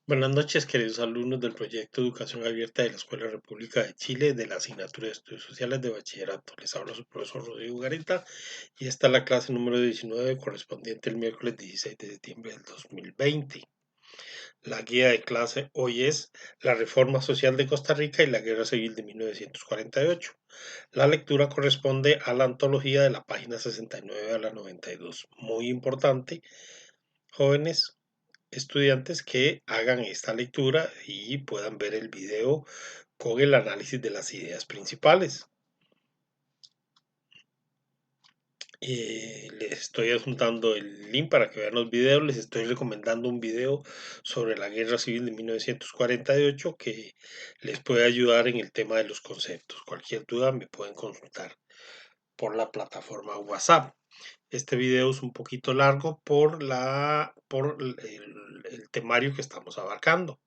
Buenas noches, queridos alumnos del proyecto Educación Abierta de la Escuela República de Chile de la asignatura de Estudios Sociales de Bachillerato. Les habla su profesor Rodrigo Garita y esta es la clase número 19 correspondiente el miércoles 16 de septiembre del 2020. La guía de clase hoy es La Reforma Social de Costa Rica y la Guerra Civil de 1948. La lectura corresponde a la antología de la página 69 a la 92. Muy importante, jóvenes estudiantes que hagan esta lectura y puedan ver el video con el análisis de las ideas principales. Les estoy adjuntando el link para que vean los videos. Les estoy recomendando un video sobre la Guerra Civil de 1948 que les puede ayudar en el tema de los conceptos. Cualquier duda me pueden consultar por la plataforma WhatsApp. Este video es un poquito largo por el temario que estamos abarcando.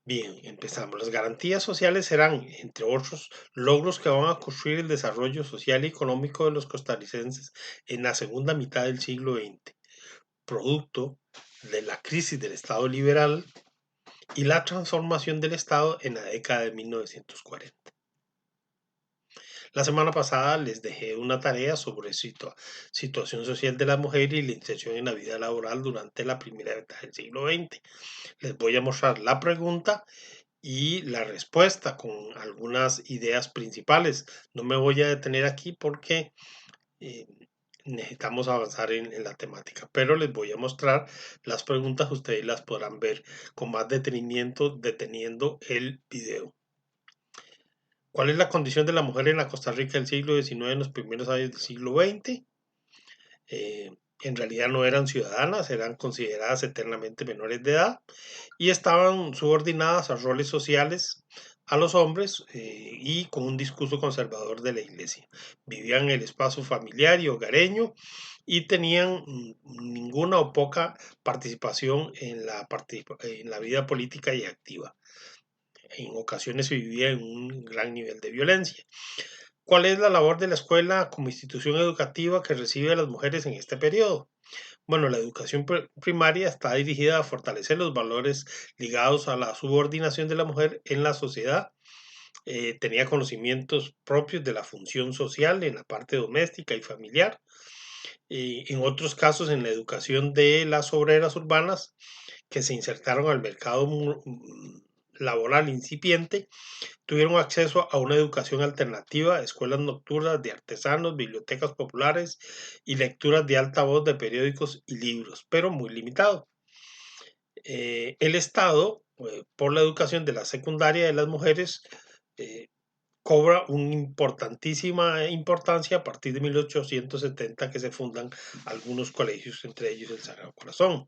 Bien, empezamos. Las garantías sociales serán, entre otros, logros que van a construir el desarrollo social y económico de los costarricenses en la segunda mitad del siglo XX, producto de la crisis del Estado liberal y la transformación del Estado en la década de 1940. La semana pasada les dejé una tarea sobre situación social de la mujer y la inserción en la vida laboral durante la primera década del siglo XX. Les voy a mostrar la pregunta y la respuesta con algunas ideas principales. No me voy a detener aquí porque eh, necesitamos avanzar en la temática, pero les voy a mostrar las preguntas, ustedes las podrán ver con más detenimiento deteniendo el video. ¿Cuál es la condición de la mujer en la Costa Rica del siglo XIX en los primeros años del siglo XX? En realidad no eran ciudadanas, eran consideradas eternamente menores de edad y estaban subordinadas a roles sociales a los hombres y con un discurso conservador de la iglesia. Vivían en el espacio familiar y hogareño y tenían ninguna o poca participación en la vida política y activa. En ocasiones se vivía en un gran nivel de violencia. ¿Cuál es la labor de la escuela como institución educativa que recibe a las mujeres en este periodo? Bueno, la educación primaria está dirigida a fortalecer los valores ligados a la subordinación de la mujer en la sociedad. Tenía conocimientos propios de la función social en la parte doméstica y familiar. En otros casos, en la educación de las obreras urbanas que se insertaron al mercado laboral incipiente, tuvieron acceso a una educación alternativa, escuelas nocturnas de artesanos, bibliotecas populares y lecturas de alta voz de periódicos y libros, pero muy limitado. El Estado, por la educación de la secundaria de las mujeres, eh, cobra una importantísima importancia a partir de 1870 que se fundan algunos colegios, entre ellos el Sagrado Corazón.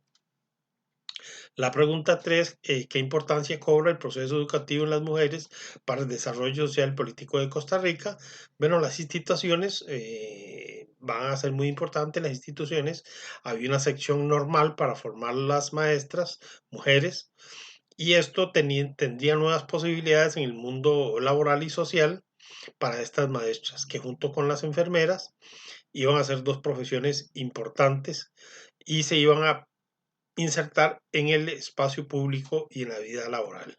La pregunta 3, ¿qué importancia cobra el proceso educativo en las mujeres para el desarrollo social y político de Costa Rica? Bueno, las instituciones van a ser muy importantes. Las instituciones, había una sección normal para formar las maestras, mujeres, y esto tendría nuevas posibilidades en el mundo laboral y social para estas maestras, que junto con las enfermeras iban a ser dos profesiones importantes y se iban a insertar en el espacio público y en la vida laboral.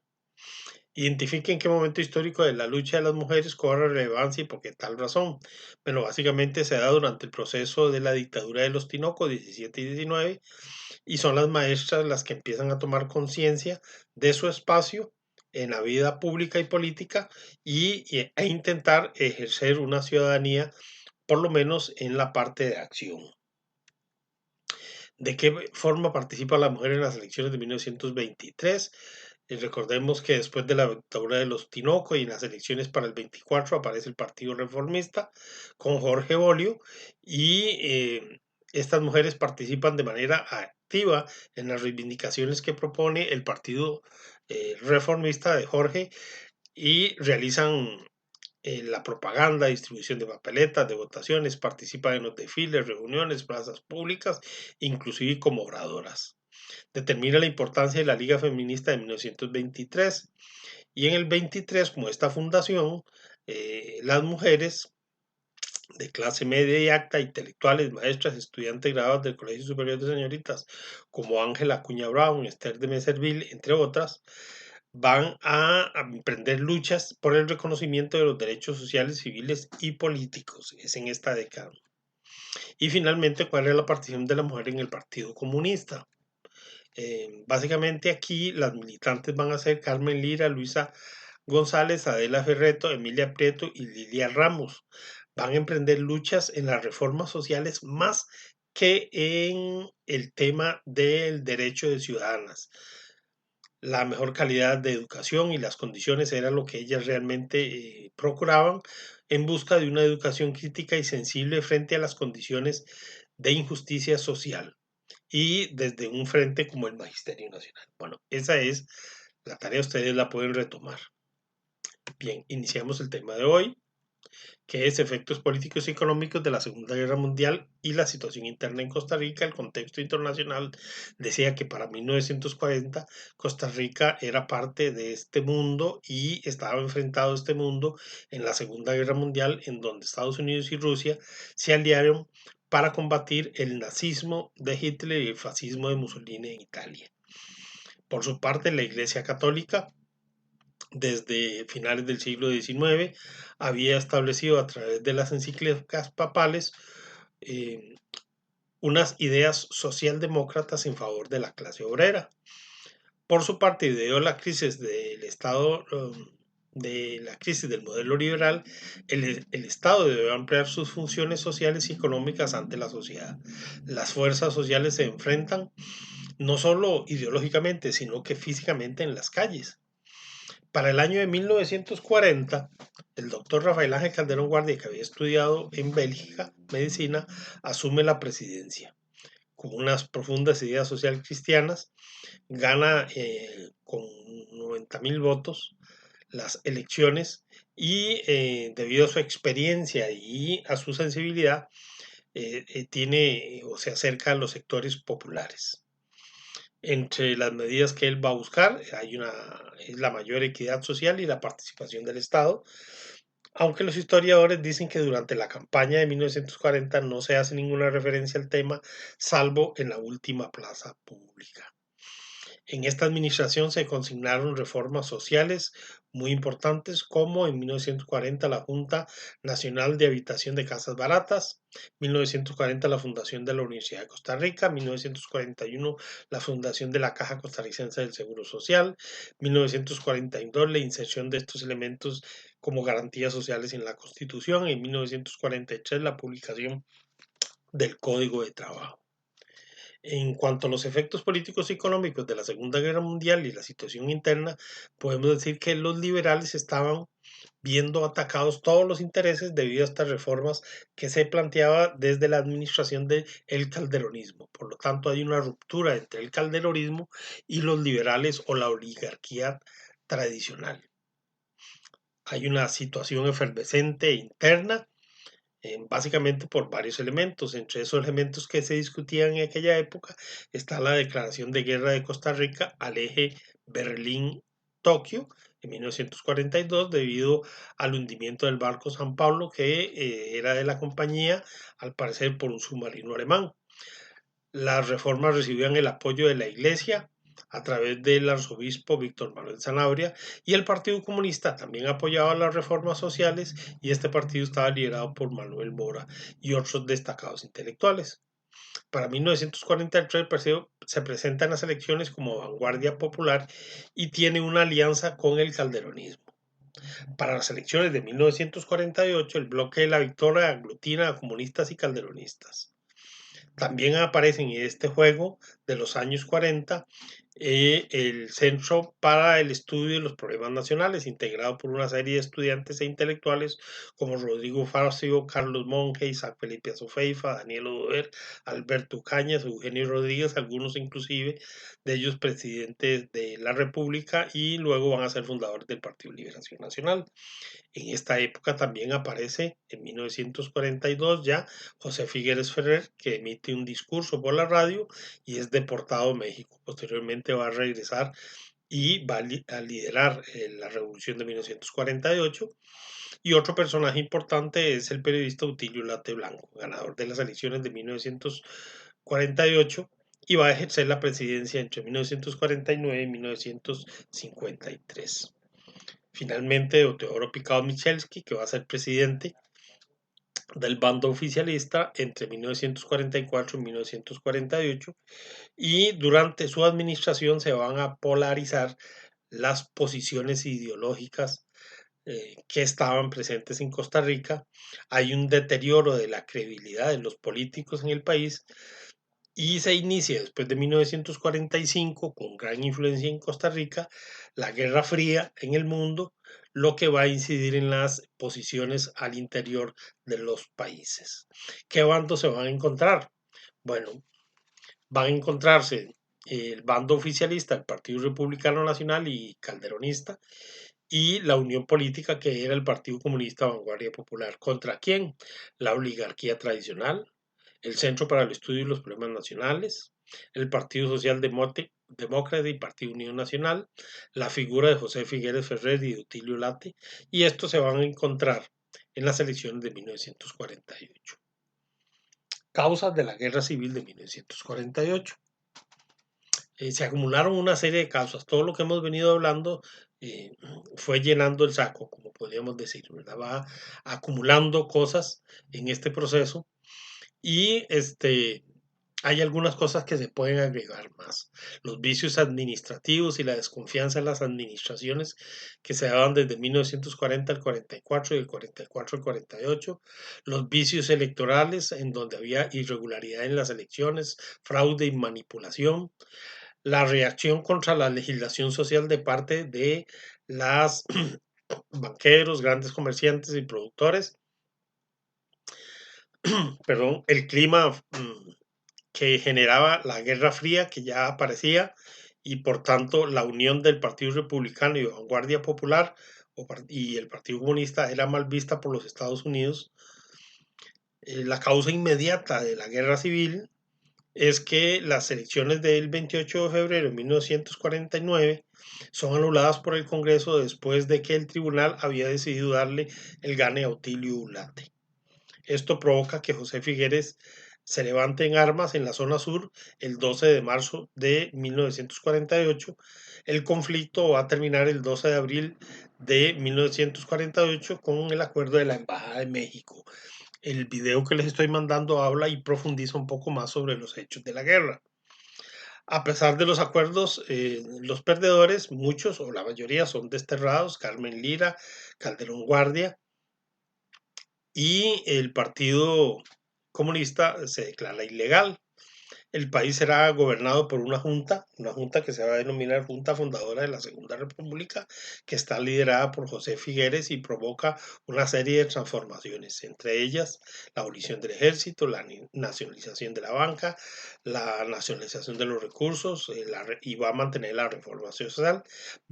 Identifique en qué momento histórico de la lucha de las mujeres cobra relevancia y por qué tal razón. Bueno, básicamente se da durante el proceso de la dictadura de los Tinoco 17 y 19 y son las maestras las que empiezan a tomar conciencia de su espacio en la vida pública y política e intentar ejercer una ciudadanía, por lo menos en la parte de acción. ¿De qué forma participa la mujer en las elecciones de 1923? Recordemos que después de la dictadura de los Tinoco y en las elecciones para el 24 aparece el Partido Reformista con Jorge Bolio y estas mujeres participan de manera activa en las reivindicaciones que propone el Partido Reformista de Jorge y realizan la propaganda, distribución de papeletas, de votaciones, participan en los desfiles, reuniones, plazas públicas, inclusive como oradoras. Determina la importancia de la Liga Feminista de 1923 y en el 23, como esta fundación, las mujeres de clase media y alta, intelectuales, maestras, estudiantes graduados del Colegio Superior de Señoritas, como Ángela Acuña Brown, Esther de Meserville, entre otras, van a emprender luchas por el reconocimiento de los derechos sociales, civiles y políticos. Es en esta década. Y finalmente, ¿cuál es la participación de la mujer en el Partido Comunista? Básicamente aquí las militantes van a ser Carmen Lira, Luisa González, Adela Ferreto, Emilia Prieto y Lilia Ramos. Van a emprender luchas en las reformas sociales más que en el tema del derecho de ciudadanas. La mejor calidad de educación y las condiciones era lo que ellas realmente procuraban en busca de una educación crítica y sensible frente a las condiciones de injusticia social y desde un frente como el Magisterio Nacional. Bueno, esa es la tarea, ustedes la pueden retomar. Bien, iniciamos el tema de hoy, que es efectos políticos y económicos de la Segunda Guerra Mundial y la situación interna en Costa Rica. El contexto internacional decía que para 1940 Costa Rica era parte de este mundo y estaba enfrentado a este mundo en la Segunda Guerra Mundial, en donde Estados Unidos y Rusia se aliaron para combatir el nazismo de Hitler y el fascismo de Mussolini en Italia. Por su parte, la Iglesia Católica desde finales del siglo XIX, había establecido a través de las encíclicas papales eh, unas ideas socialdemócratas en favor de la clase obrera. Por su parte, debido a la crisis del Estado, de la crisis del modelo liberal, el Estado debe ampliar sus funciones sociales y económicas ante la sociedad. Las fuerzas sociales se enfrentan no solo ideológicamente, sino que físicamente en las calles. Para el año de 1940, el doctor Rafael Ángel Calderón Guardia, que había estudiado en Bélgica medicina, asume la presidencia. Con unas profundas ideas social cristianas, gana con 90.000 votos las elecciones y debido a su experiencia y a su sensibilidad, tiene o se acerca a los sectores populares. Entre las medidas que él va a buscar es la mayor equidad social y la participación del Estado, aunque los historiadores dicen que durante la campaña de 1940 no se hace ninguna referencia al tema, salvo en la última plaza pública. En esta administración se consignaron reformas sociales muy importantes, como en 1940 la Junta Nacional de Habitación de Casas Baratas, 1940 la fundación de la Universidad de Costa Rica, 1941 la fundación de la Caja Costarricense del Seguro Social, 1942 la inserción de estos elementos como garantías sociales en la Constitución, en 1943 la publicación del Código de Trabajo. En cuanto a los efectos políticos y económicos de la Segunda Guerra Mundial y la situación interna, podemos decir que los liberales estaban viendo atacados todos los intereses debido a estas reformas que se planteaba desde la administración del calderonismo. Por lo tanto, hay una ruptura entre el calderonismo y los liberales o la oligarquía tradicional. Hay una situación efervescente interna básicamente por varios elementos. Entre esos elementos que se discutían en aquella época está la declaración de guerra de Costa Rica al eje Berlín-Tokio en 1942 debido al hundimiento del barco San Pablo que era de la compañía, al parecer por un submarino alemán. Las reformas recibían el apoyo de la Iglesia a través del arzobispo Víctor Manuel Zanabria y el Partido Comunista también apoyaba las reformas sociales y este partido estaba liderado por Manuel Mora y otros destacados intelectuales. Para 1943 el partido se presenta en las elecciones como vanguardia popular y tiene una alianza con el calderonismo. Para las elecciones de 1948 el bloque de la victoria aglutina a comunistas y calderonistas. También aparecen en este juego de los años 40 el Centro para el Estudio de los Problemas Nacionales, integrado por una serie de estudiantes e intelectuales como Rodrigo Farcio, Carlos Monge, Isaac Felipe Azofeifa, Daniel Odoer, Alberto Cañas, Eugenio Rodríguez, algunos inclusive de ellos presidentes de la República y luego van a ser fundadores del Partido Liberación Nacional. En esta época también aparece, en 1942 ya, José Figueres Ferrer, que emite un discurso por la radio y es deportado a México. Posteriormente va a regresar y va a liderar la revolución de 1948. Y otro personaje importante es el periodista Utilio Late Blanco, ganador de las elecciones de 1948 y va a ejercer la presidencia entre 1949 y 1953. Finalmente, Teodoro Picado Michelski, que va a ser presidente del bando oficialista entre 1944 y 1948, y durante su administración se van a polarizar las posiciones ideológicas que estaban presentes en Costa Rica. Hay un deterioro de la credibilidad de los políticos en el país y se inicia después de 1945, con gran influencia en Costa Rica, la Guerra Fría en el mundo, lo que va a incidir en las posiciones al interior de los países. ¿Qué bandos se van a encontrar? Bueno, van a encontrarse el bando oficialista, el Partido Republicano Nacional y Calderonista, y la unión política que era el Partido Comunista Vanguardia Popular. ¿Contra quién? La oligarquía tradicional, el Centro para el Estudio de los Problemas Nacionales, el Partido Social Demócrata y Partido Unión Nacional, la figura de José Figueres Ferrer y de Utilio Late, y estos se van a encontrar en las elecciones de 1948. Causas de la Guerra Civil de 1948. Se acumularon una serie de causas. Todo lo que hemos venido hablando eh, fue llenando el saco, como podríamos decir, ¿verdad? Va acumulando cosas en este proceso y hay algunas cosas que se pueden agregar más. Los vicios administrativos y la desconfianza en las administraciones que se daban desde 1940 al 44 y del 44 al 48. Los vicios electorales en donde había irregularidad en las elecciones, fraude y manipulación. La reacción contra la legislación social de parte de las banqueros, grandes comerciantes y productores. Perdón, el clima que generaba la Guerra Fría, que ya aparecía, y por tanto la unión del Partido Republicano y Vanguardia Popular y el Partido Comunista era mal vista por los Estados Unidos. La causa inmediata de la Guerra Civil es que las elecciones del 28 de febrero de 1949 son anuladas por el Congreso después de que el tribunal había decidido darle el gane a Otilio Ulate. Esto provoca que José Figueres se levante en armas en la zona sur el 12 de marzo de 1948. El conflicto va a terminar el 12 de abril de 1948 con el acuerdo de la Embajada de México. El video que les estoy mandando habla y profundiza un poco más sobre los hechos de la guerra. A pesar de los acuerdos, los perdedores, muchos o la mayoría son desterrados: Carmen Lira, Calderón Guardia, y el Partido Comunista se declara ilegal. El país será gobernado por una junta que se va a denominar Junta Fundadora de la Segunda República, que está liderada por José Figueres y provoca una serie de transformaciones, entre ellas la abolición del ejército, la nacionalización de la banca, la nacionalización de los recursos, y va a mantener la reforma social.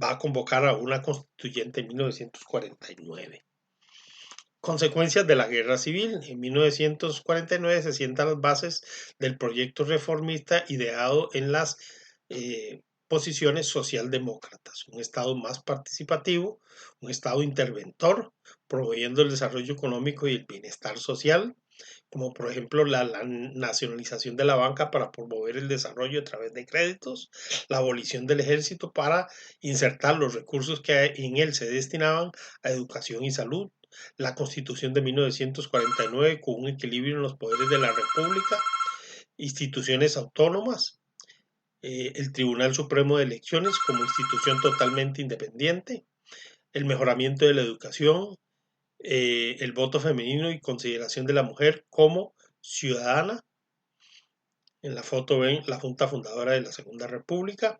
Va a convocar a una constituyente en 1949. Consecuencias de la Guerra Civil. En 1949 se sientan las bases del proyecto reformista ideado en las posiciones socialdemócratas: un Estado más participativo, un Estado interventor, proveyendo el desarrollo económico y el bienestar social, como por ejemplo la nacionalización de la banca para promover el desarrollo a través de créditos, la abolición del ejército para insertar los recursos que en él se destinaban a educación y salud, la Constitución de 1949 con un equilibrio en los poderes de la República, instituciones autónomas, el Tribunal Supremo de Elecciones como institución totalmente independiente, el mejoramiento de la educación, el voto femenino y consideración de la mujer como ciudadana. En la foto ven la Junta Fundadora de la Segunda República.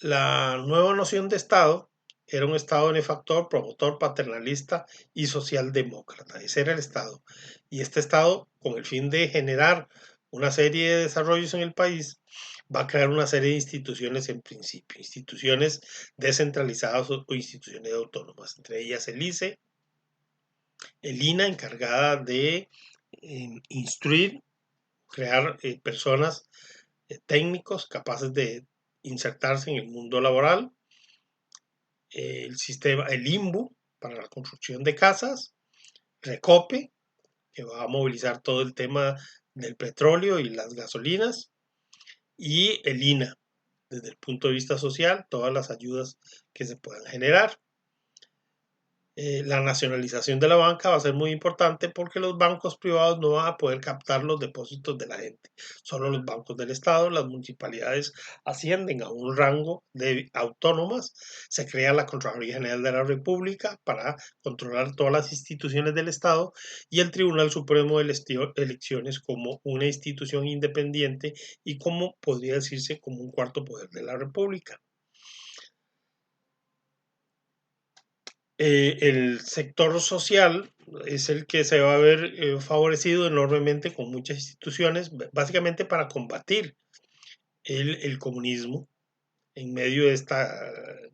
La nueva noción de Estado era un Estado benefactor, promotor, paternalista y socialdemócrata. Ese era el Estado. Y este Estado, con el fin de generar una serie de desarrollos en el país, va a crear una serie de instituciones en principio, instituciones descentralizadas o instituciones autónomas, entre ellas el ICE, el INA, encargada de instruir crear personas, técnicos capaces de insertarse en el mundo laboral, el sistema, el INBU para la construcción de casas, Recope, que va a movilizar todo el tema del petróleo y las gasolinas, y el INA, desde el punto de vista social, todas las ayudas que se puedan generar. La nacionalización de la banca va a ser muy importante porque los bancos privados no van a poder captar los depósitos de la gente. Solo los bancos del Estado, las municipalidades ascienden a un rango de autónomas. Se crea la Contraloría General de la República para controlar todas las instituciones del Estado y el Tribunal Supremo de Elecciones como una institución independiente y como podría decirse como un cuarto poder de la República. El sector social es el que se va a ver favorecido enormemente con muchas instituciones, básicamente para combatir el comunismo en medio de esta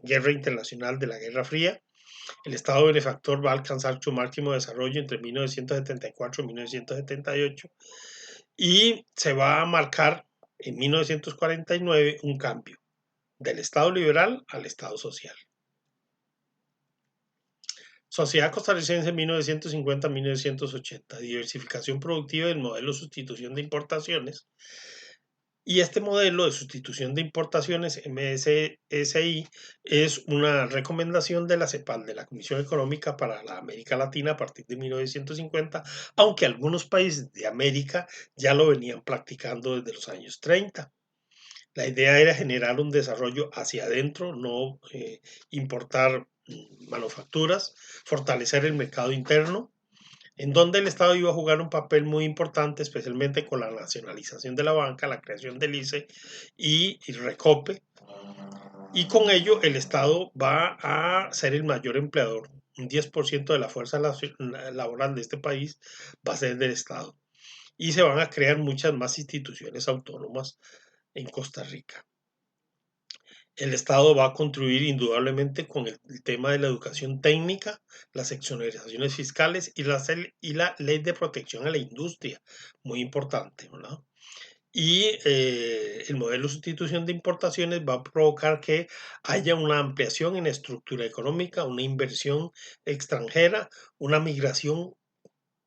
guerra internacional de la Guerra Fría. El Estado benefactor va a alcanzar su máximo desarrollo entre 1974 y 1978 y se va a marcar en 1949 un cambio del Estado liberal al Estado social. Sociedad costarricense 1950-1980, diversificación productiva del modelo de sustitución de importaciones. Y este modelo de sustitución de importaciones, MSSI, es una recomendación de la CEPAL, de la Comisión Económica para la América Latina, a partir de 1950, aunque algunos países de América ya lo venían practicando desde los años 30. La idea era generar un desarrollo hacia adentro, no importar manufacturas, fortalecer el mercado interno, en donde el Estado iba a jugar un papel muy importante, especialmente con la nacionalización de la banca, la creación del ICE y Recope, y con ello el Estado va a ser el mayor empleador. Un 10% de la fuerza laboral de este país va a ser del Estado. Y se van a crear muchas más instituciones autónomas en Costa Rica. El Estado va a contribuir indudablemente con el tema de la educación técnica, las exoneraciones fiscales y la ley de protección a la industria, muy importante, ¿verdad? Y el modelo de sustitución de importaciones va a provocar que haya una ampliación en la estructura económica, una inversión extranjera, una migración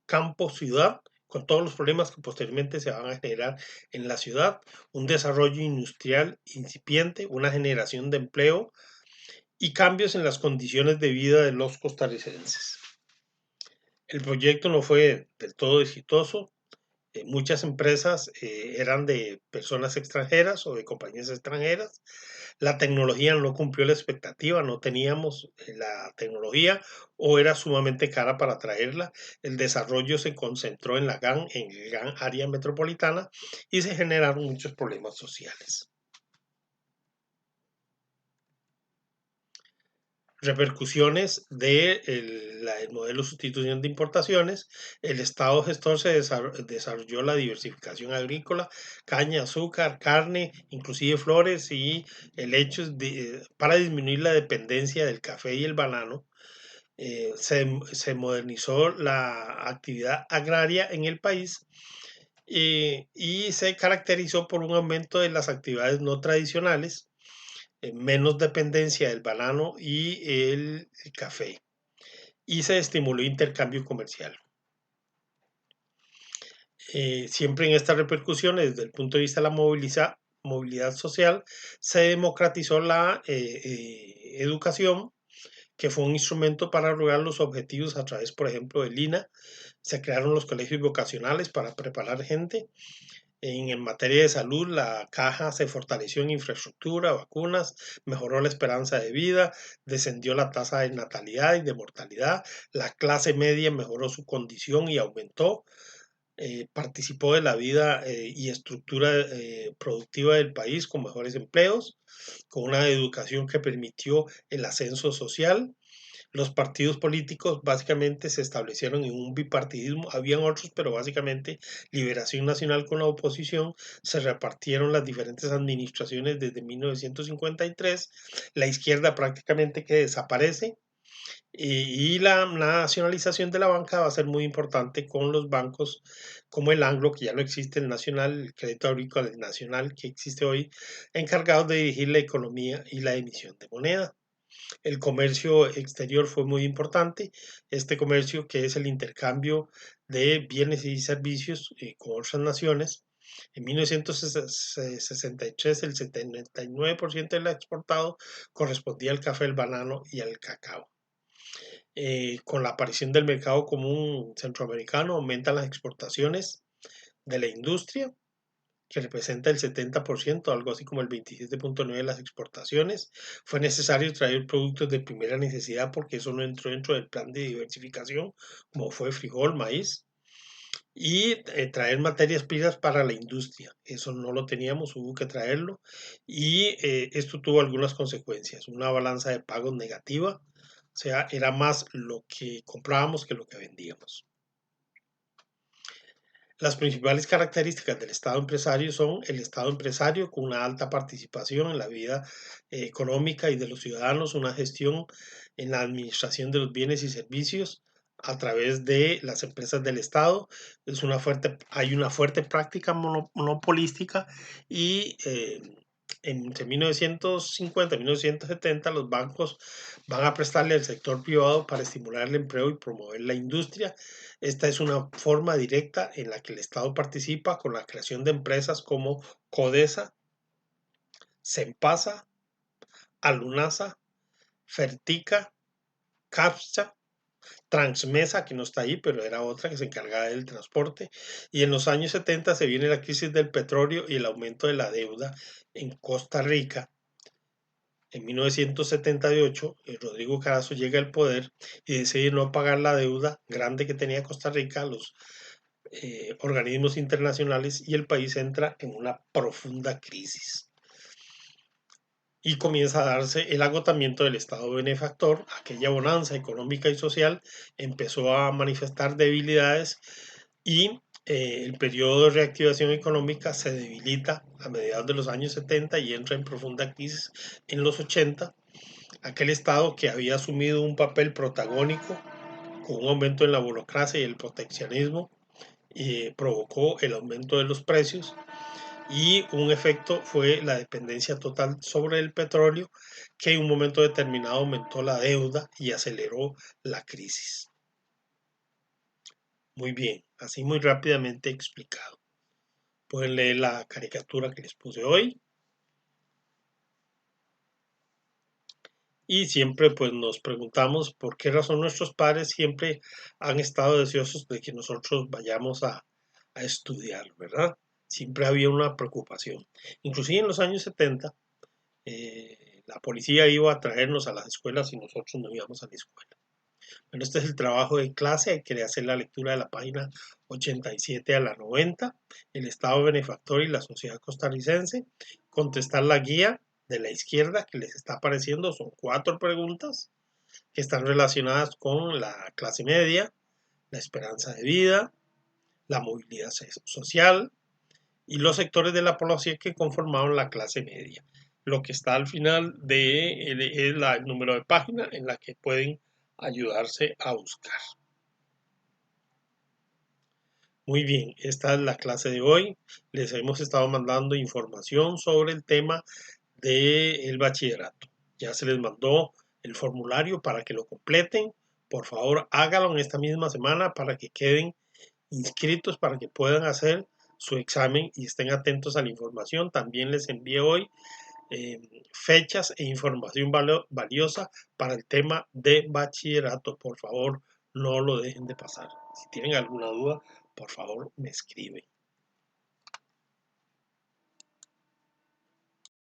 campo-ciudad, con todos los problemas que posteriormente se van a generar en la ciudad, un desarrollo industrial incipiente, una generación de empleo y cambios en las condiciones de vida de los costarricenses. El proyecto no fue del todo exitoso. Muchas empresas eran de personas extranjeras o de compañías extranjeras. La tecnología no cumplió la expectativa, no teníamos la tecnología o era sumamente cara para traerla. El desarrollo se concentró en en el GAN área metropolitana y se generaron muchos problemas sociales. Repercusiones del modelo de sustitución de importaciones. El Estado gestor se desarrolló la diversificación agrícola, caña, azúcar, carne, inclusive flores y helechos para disminuir la dependencia del café y el banano. Se modernizó la actividad agraria en el país y se caracterizó por un aumento de las actividades no tradicionales, menos dependencia del banano y el café, y se estimuló intercambio comercial. Siempre en estas repercusiones, desde el punto de vista de la movilidad social, se democratizó la educación, que fue un instrumento para lograr los objetivos a través, por ejemplo, del INA. Se crearon los colegios vocacionales para preparar gente. En materia de salud, la caja se fortaleció en infraestructura, vacunas, mejoró la esperanza de vida, descendió la tasa de natalidad y de mortalidad, la clase media mejoró su condición y aumentó, participó de la vida y estructura productiva del país con mejores empleos, con una educación que permitió el ascenso social. Los partidos políticos básicamente se establecieron en un bipartidismo, habían otros, pero básicamente Liberación Nacional con la oposición, se repartieron las diferentes administraciones desde 1953, la izquierda prácticamente que desaparece, Y la nacionalización de la banca va a ser muy importante con los bancos como el Anglo, que ya no existe, el Nacional, el Crédito Agrícola Nacional, que existe hoy, encargados de dirigir la economía y la emisión de moneda. El comercio exterior fue muy importante. Este comercio, que es el intercambio de bienes y servicios con otras naciones. En 1963, el 79% del exportado correspondía al café, el banano y al cacao. Con la aparición del mercado común centroamericano, aumentan las exportaciones de la industria, que representa el 70%, algo así como el 27,9% de las exportaciones. Fue necesario traer productos de primera necesidad porque eso no entró dentro del plan de diversificación, como fue frijol, maíz, y traer materias primas para la industria. Eso no lo teníamos, hubo que traerlo, y esto tuvo algunas consecuencias. Una balanza de pagos negativa, o sea, era más lo que comprábamos que lo que vendíamos. Las principales características del Estado empresario son el Estado empresario con una alta participación en la vida económica y de los ciudadanos, una gestión en la administración de los bienes y servicios a través de las empresas del Estado. Hay una fuerte práctica monopolística y entre 1950 y 1970 los bancos van a prestarle al sector privado para estimular el empleo y promover la industria. Esta es una forma directa en la que el Estado participa con la creación de empresas como Codesa, Sempasa, Alunasa, Fertica, Captcha, Transmesa, que no está ahí, pero era otra que se encargaba del transporte. Y en los años 70 se viene la crisis del petróleo y el aumento de la deuda en Costa Rica. En 1978, Rodrigo Carazo llega al poder y decide no pagar la deuda grande que tenía Costa Rica a los organismos internacionales, y el país entra en una profunda crisis. Y comienza a darse el agotamiento del Estado benefactor. Aquella bonanza económica y social empezó a manifestar debilidades, y el periodo de reactivación económica se debilita a mediados de los años 70 y entra en profunda crisis en los 80. Aquel Estado que había asumido un papel protagónico con un aumento en la burocracia y el proteccionismo, provocó el aumento de los precios, y un efecto fue la dependencia total sobre el petróleo, que en un momento determinado aumentó la deuda y aceleró la crisis. Muy bien, así muy rápidamente explicado. Pueden leer la caricatura que les puse hoy. Y siempre pues nos preguntamos por qué razón nuestros padres siempre han estado deseosos de que nosotros vayamos a estudiar, ¿verdad? Siempre había una preocupación. Inclusive en los años 70, la policía iba a traernos a las escuelas y nosotros no íbamos a la escuela. Bueno, este es el trabajo de clase. Hay que hacer la lectura de la página 87 a la 90, el Estado benefactor y la sociedad costarricense, contestar la guía de la izquierda que les está apareciendo. Son 4 preguntas que están relacionadas con la clase media, la esperanza de vida, la movilidad social y los sectores de la población que conformaban la clase media. Lo que está al final es el número de página en la que pueden ayudarse a buscar. Muy bien, esta es la clase de hoy. Les hemos estado mandando información sobre el tema del bachillerato. Ya se les mandó el formulario para que lo completen. Por favor, hágalo en esta misma semana para que queden inscritos, para que puedan hacer su examen y estén atentos a la información. También les envié hoy fechas e información valiosa para el tema de bachillerato. Por favor, no lo dejen de pasar. Si tienen alguna duda, por favor, me escriben.